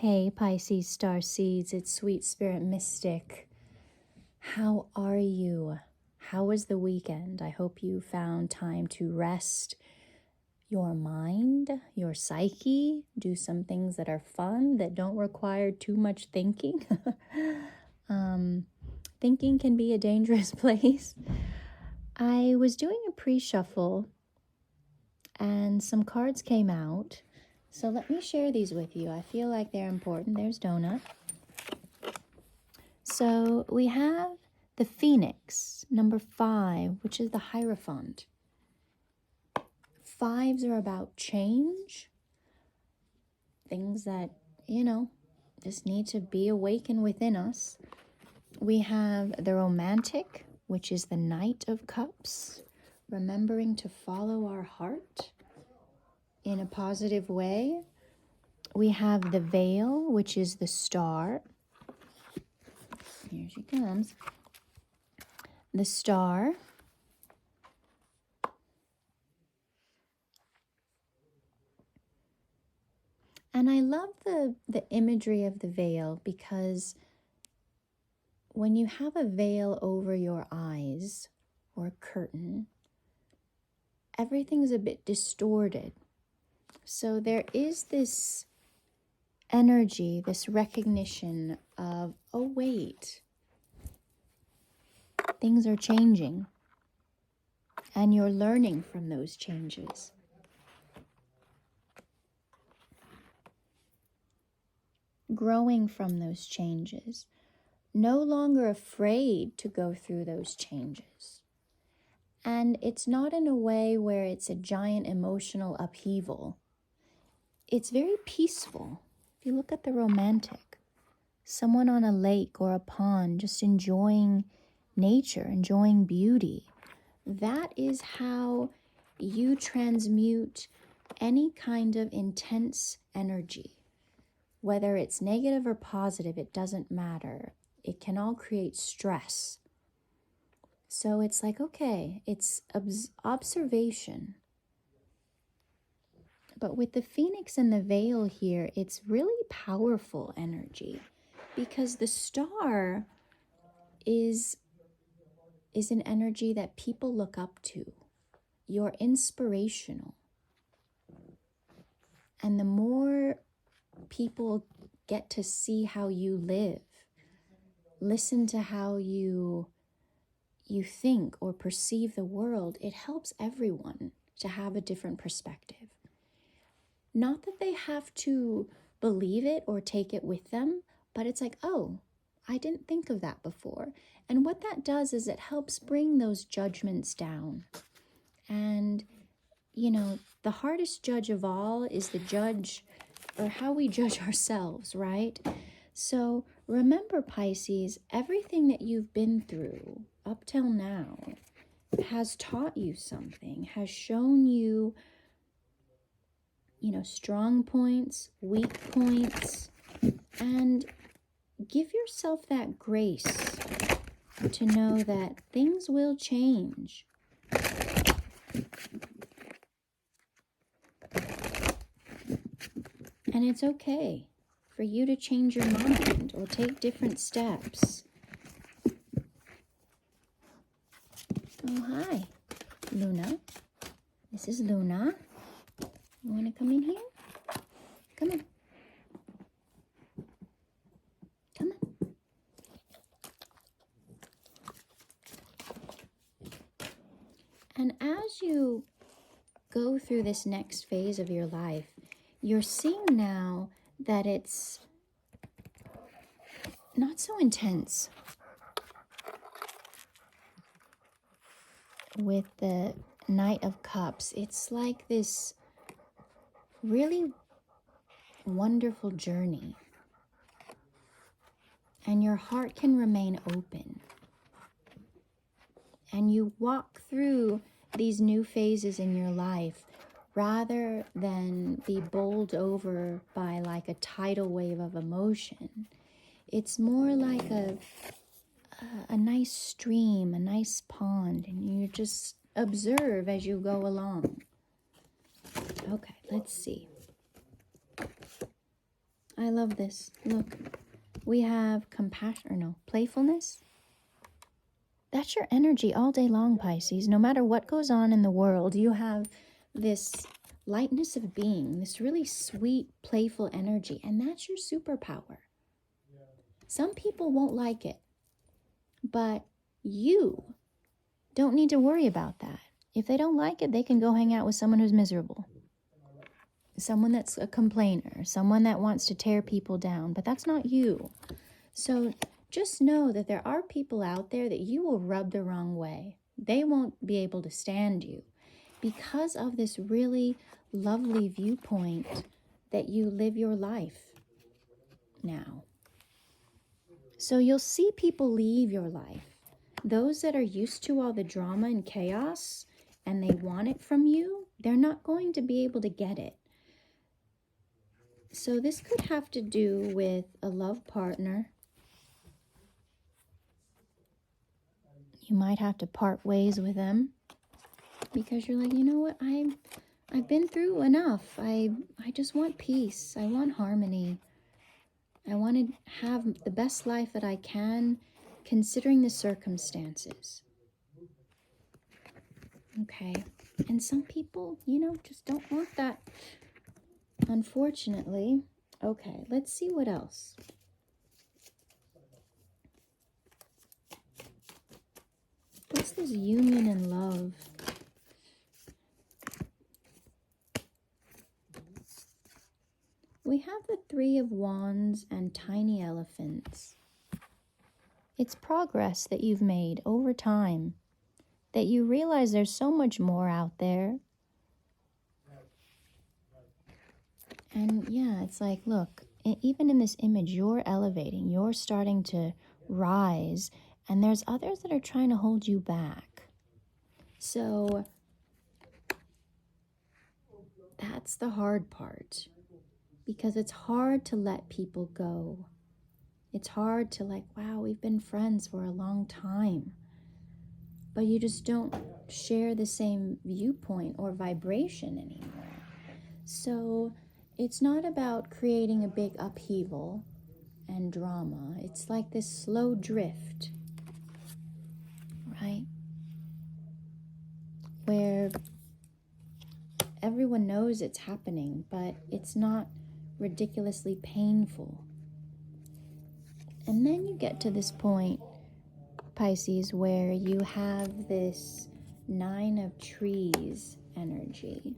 Hey Pisces star seeds, it's Sweet Spirit Mystic. How are you? How was the weekend? I hope you found time to rest your mind, your psyche, do some things that are fun, that don't require too much thinking. Thinking can be a dangerous place. I was doing a pre-shuffle and some cards came out. So let me share these with you. I feel like they're important. There's Donut. So we have the Phoenix, number 5, which is the Hierophant. 5s are about change, things that, just need to be awakened within us. We have the Romantic, which is the Knight of Cups, remembering to follow our heart in a positive way. We have the Veil, which is the Star. Here she comes. The Star. And I love the imagery of the veil, because when you have a veil over your eyes or a curtain, everything's a bit distorted. So there is this energy, this recognition of, oh wait, things are changing, and you're learning from those changes. Growing from those changes, no longer afraid to go through those changes. And it's not in a way where it's a giant emotional upheaval. It's very peaceful. If you look at the Romantic, someone on a lake or a pond just enjoying nature, enjoying beauty. That is how you transmute any kind of intense energy. Whether it's negative or positive, it doesn't matter. It can all create stress. So it's like, okay, it's observation. But with the Phoenix and the Veil here, it's really powerful energy, because the Star is an energy that people look up to. You're inspirational. And the more people get to see how you live, listen to how you think or perceive the world, it helps everyone to have a different perspective. Not that they have to believe it or take it with them, but it's like, oh, I didn't think of that before. And what that does is it helps bring those judgments down. And, the hardest judge of all is the judge, or how we judge ourselves, right? So remember, Pisces, everything that you've been through up till now has taught you something, has shown you, strong points, weak points, and give yourself that grace to know that things will change. And it's okay for you to change your mind or take different steps. Oh, hi, Luna. This is Luna. You want to come in here? Come on. Come on. And as you go through this next phase of your life, you're seeing now that it's not so intense. With the Knight of Cups, it's like this really wonderful journey. And your heart can remain open. And you walk through these new phases in your life rather than be bowled over by like a tidal wave of emotion. It's more like a nice stream, a nice pond, and you just observe as you go along. Okay, let's see. I love this. Look, we have compassion, or no, playfulness. That's your energy all day long, Pisces. No matter what goes on in the world, you have this lightness of being, this really sweet, playful energy, and that's your superpower. Some people won't like it, but you don't need to worry about that. If they don't like it, they can go hang out with someone who's miserable, someone that's a complainer, someone that wants to tear people down, but that's not you. So just know that there are people out there that you will rub the wrong way. They won't be able to stand you because of this really lovely viewpoint that you live your life now. So you'll see people leave your life. Those that are used to all the drama and chaos and they want it from you, they're not going to be able to get it. So this could have to do with a love partner. You might have to part ways with them because you're like, you know what, I've been through enough. I just want peace. I want harmony. I want to have the best life that I can, considering the circumstances. Okay. And some people, just don't want that, unfortunately. Okay, let's see what else. What's this union and love? We have the Three of Wands and tiny elephants. It's progress that you've made over time, that you realize there's so much more out there. And yeah, it's like, look, even in this image, you're elevating, you're starting to rise, and there's others that are trying to hold you back. So that's the hard part, because it's hard to let people go. It's hard to wow, we've been friends for a long time, but you just don't share the same viewpoint or vibration anymore. So it's not about creating a big upheaval and drama. It's like this slow drift, right? Where everyone knows it's happening, but it's not ridiculously painful. And then you get to this point, Pisces, where you have this Nine of Trees energy.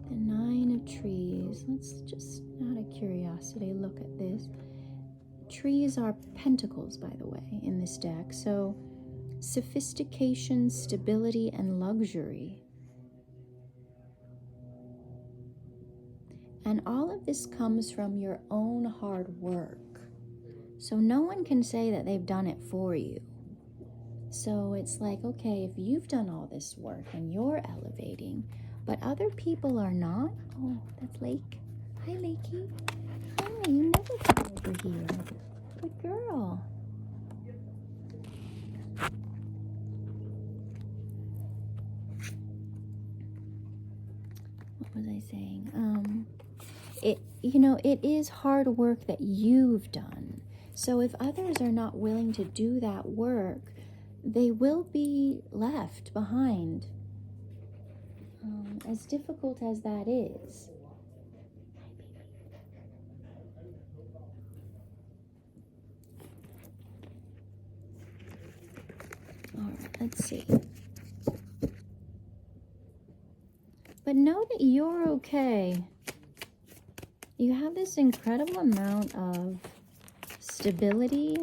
The Nine of Trees. Let's just, out of curiosity, look at this. Trees are pentacles, by the way, in this deck. So sophistication, stability, and luxury. And all of this comes from your own hard work. So no one can say that they've done it for you. So it's like, okay, if you've done all this work and you're elevating, but other people are not. Oh, that's Lake. Hi, Lakey. Hi, you never come over here. Good girl. What was I saying? It is hard work that you've done. So if others are not willing to do that work, they will be left behind. As difficult as that is. All right, let's see. But know that you're okay. You have this incredible amount of stability.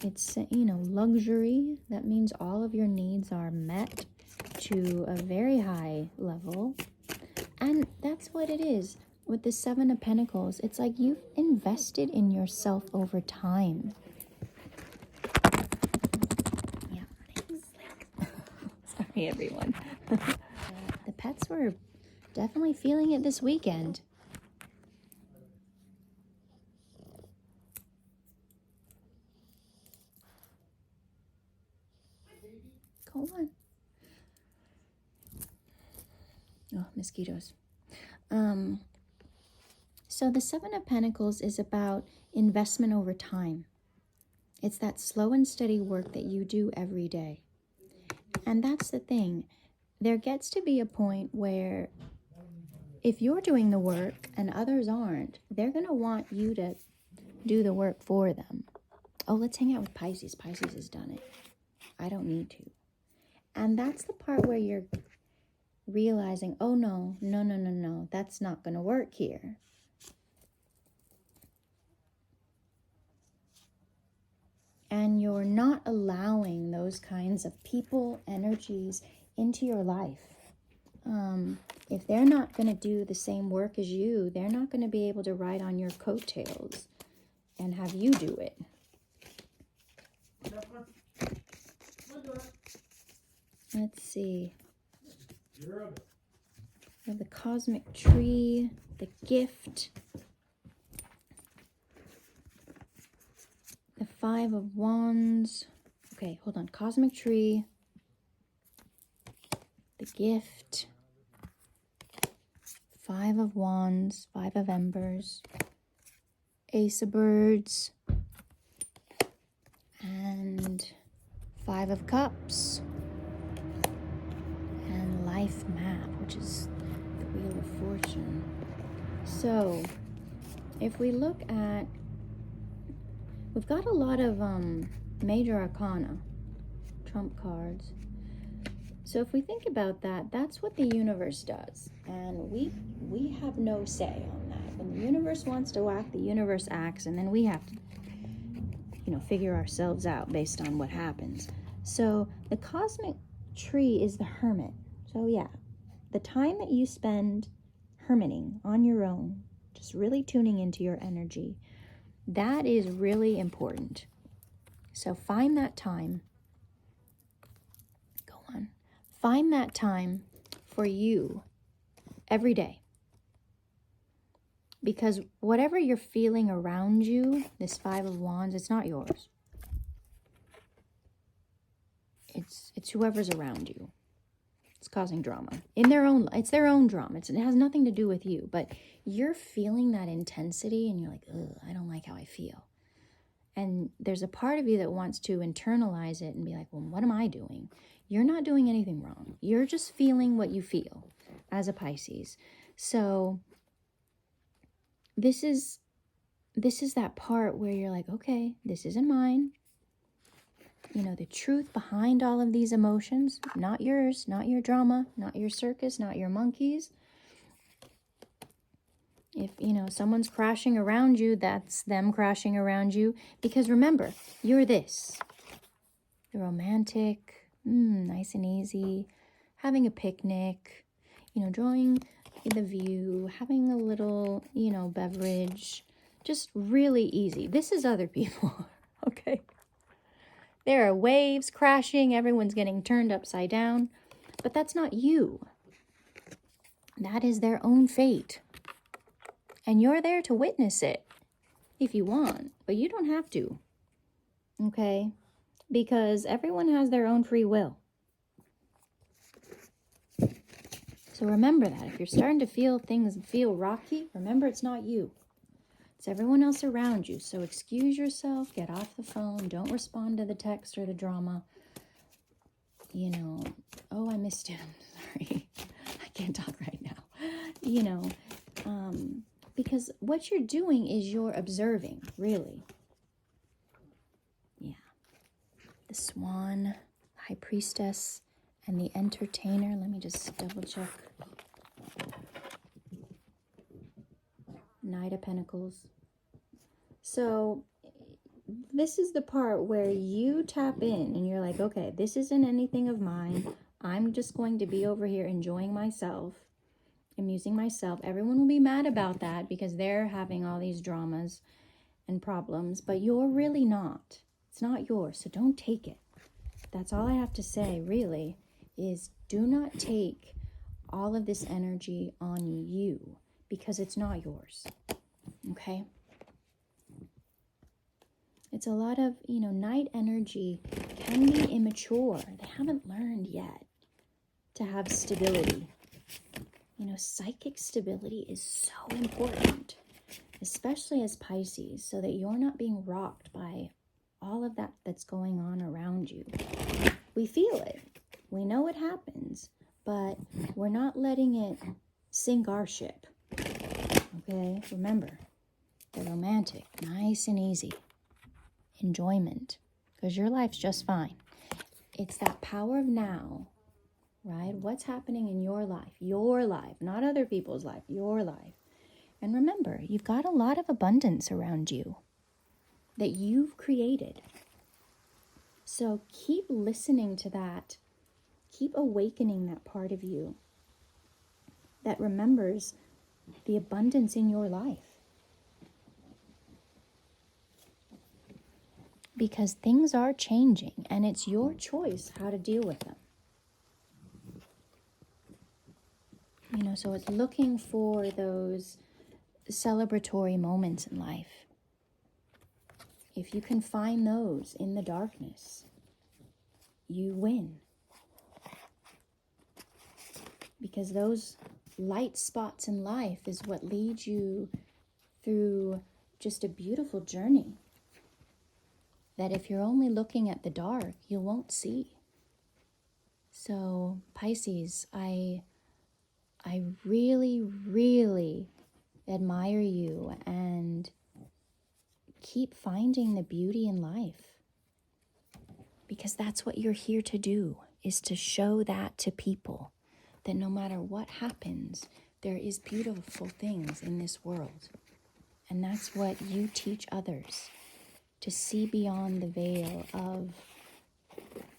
It's, luxury. That means all of your needs are met to a very high level. And that's what it is. With the Seven of Pentacles, it's like you've invested in yourself over time. Yeah, sorry, everyone. The pets were definitely feeling it this weekend. Go on. Oh, mosquitoes. So the Seven of Pentacles is about investment over time. It's that slow and steady work that you do every day. And that's the thing. There gets to be a point where if you're doing the work and others aren't, they're going to want you to do the work for them. Oh, let's hang out with Pisces. Pisces has done it. I don't need to. And that's the part where you're realizing, oh, no, that's not going to work here. And you're not allowing those kinds of people, energies into your life. If they're not going to do the same work as you, they're not going to be able to ride on your coattails and have you do it. Let's see. We have the cosmic tree, the gift, the Five of Wands. Okay, hold on. Cosmic tree, the gift, Five of Wands, Five of Embers, Ace of Birds, and Five of Cups, and Life Map, which is the Wheel of Fortune. So, if we look at, we've got a lot of major arcana, trump cards. So if we think about that, that's what the universe does. And we have no say on that. When the universe wants to act, the universe acts, and then we have to, figure ourselves out based on what happens. So the cosmic tree is the hermit. So yeah, the time that you spend hermiting on your own, just really tuning into your energy, that is really important. So find that time. Go on. Find that time for you every day. Because whatever you're feeling around you, this Five of Wands, it's not yours. It's whoever's around you. It's causing drama. It's their own drama. It has nothing to do with you. But you're feeling that intensity and you're like, ugh, I don't like how I feel. And there's a part of you that wants to internalize it and be like, well, what am I doing? You're not doing anything wrong. You're just feeling what you feel as a Pisces. So this is that part where you're like, okay, this isn't mine. The truth behind all of these emotions, not yours, not your drama, not your circus, not your monkeys. If, someone's crashing around you, that's them crashing around you. Because remember, you're this. The romantic, nice and easy, having a picnic, enjoying the view, having a little, beverage, just really easy. This is other people, okay? There are waves crashing, everyone's getting turned upside down, but that's not you. That is their own fate. And you're there to witness it if you want, but you don't have to, okay? Because everyone has their own free will. So remember that. If you're starting to feel things feel rocky, remember it's not you. It's everyone else around you. So excuse yourself, get off the phone, don't respond to the text or the drama. Oh, I missed him. Sorry. I can't talk right now. Because what you're doing is you're observing, really. Yeah. The Swan, High Priestess, and the Entertainer. Let me just double check. Knight of Pentacles. So this is the part where you tap in and you're like, okay, this isn't anything of mine. I'm just going to be over here enjoying myself, amusing myself. Everyone will be mad about that because they're having all these dramas and problems, but you're really not. It's not yours, so don't take it. That's all I have to say, really, is do not take all of this energy on you because it's not yours, okay? It's a lot of, night energy can be immature. They haven't learned yet to have stability. You know, psychic stability is so important, especially as Pisces, so that you're not being rocked by all of that that's going on around you. We feel it. We know it happens, but we're not letting it sink our ship. Okay? Remember, the romantic, nice and easy. Enjoyment, because your life's just fine. It's that power of now, right? What's happening in your life, not other people's life, your life. And remember, you've got a lot of abundance around you that you've created. So keep listening to that. Keep awakening that part of you that remembers the abundance in your life. Because things are changing, and it's your choice how to deal with them. You know, so it's looking for those celebratory moments in life. If you can find those in the darkness, you win. Because those light spots in life is what leads you through just a beautiful journey that if you're only looking at the dark, you won't see. So Pisces, I really, really admire you, and keep finding the beauty in life, because that's what you're here to do, is to show that to people, that no matter what happens, there is beautiful things in this world. And that's what you teach others, to see beyond the veil of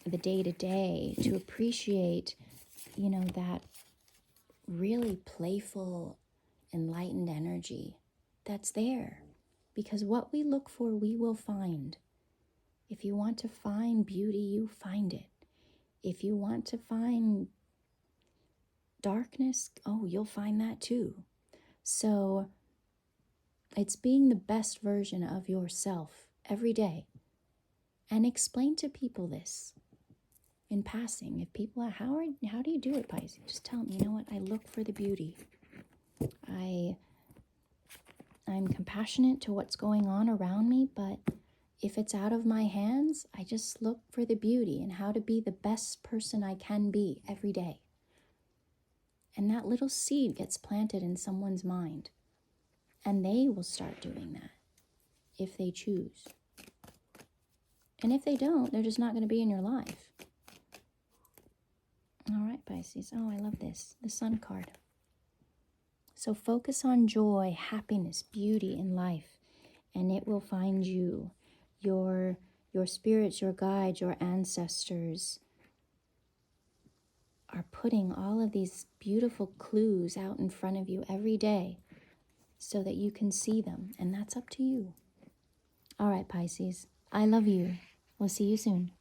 the day-to-day, to appreciate, you know, that really playful, enlightened energy that's there. Because what we look for, we will find. If you want to find beauty, you find it. If you want to find darkness, oh, you'll find that too. So it's being the best version of yourself every day. And explain to people this in passing. If people are, how do you do it, Pisces? Just tell them, you know what, I look for the beauty. I'm compassionate to what's going on around me, but if it's out of my hands, I just look for the beauty and how to be the best person I can be every day. And that little seed gets planted in someone's mind, and they will start doing that if they choose. And if they don't, they're just not going to be in your life. All right, Pisces. Oh, I love this. The Sun card. So focus on joy, happiness, beauty in life, and it will find you. Your spirits, your guides, your ancestors are putting all of these beautiful clues out in front of you every day so that you can see them, and that's up to you. All right, Pisces. I love you. We'll see you soon.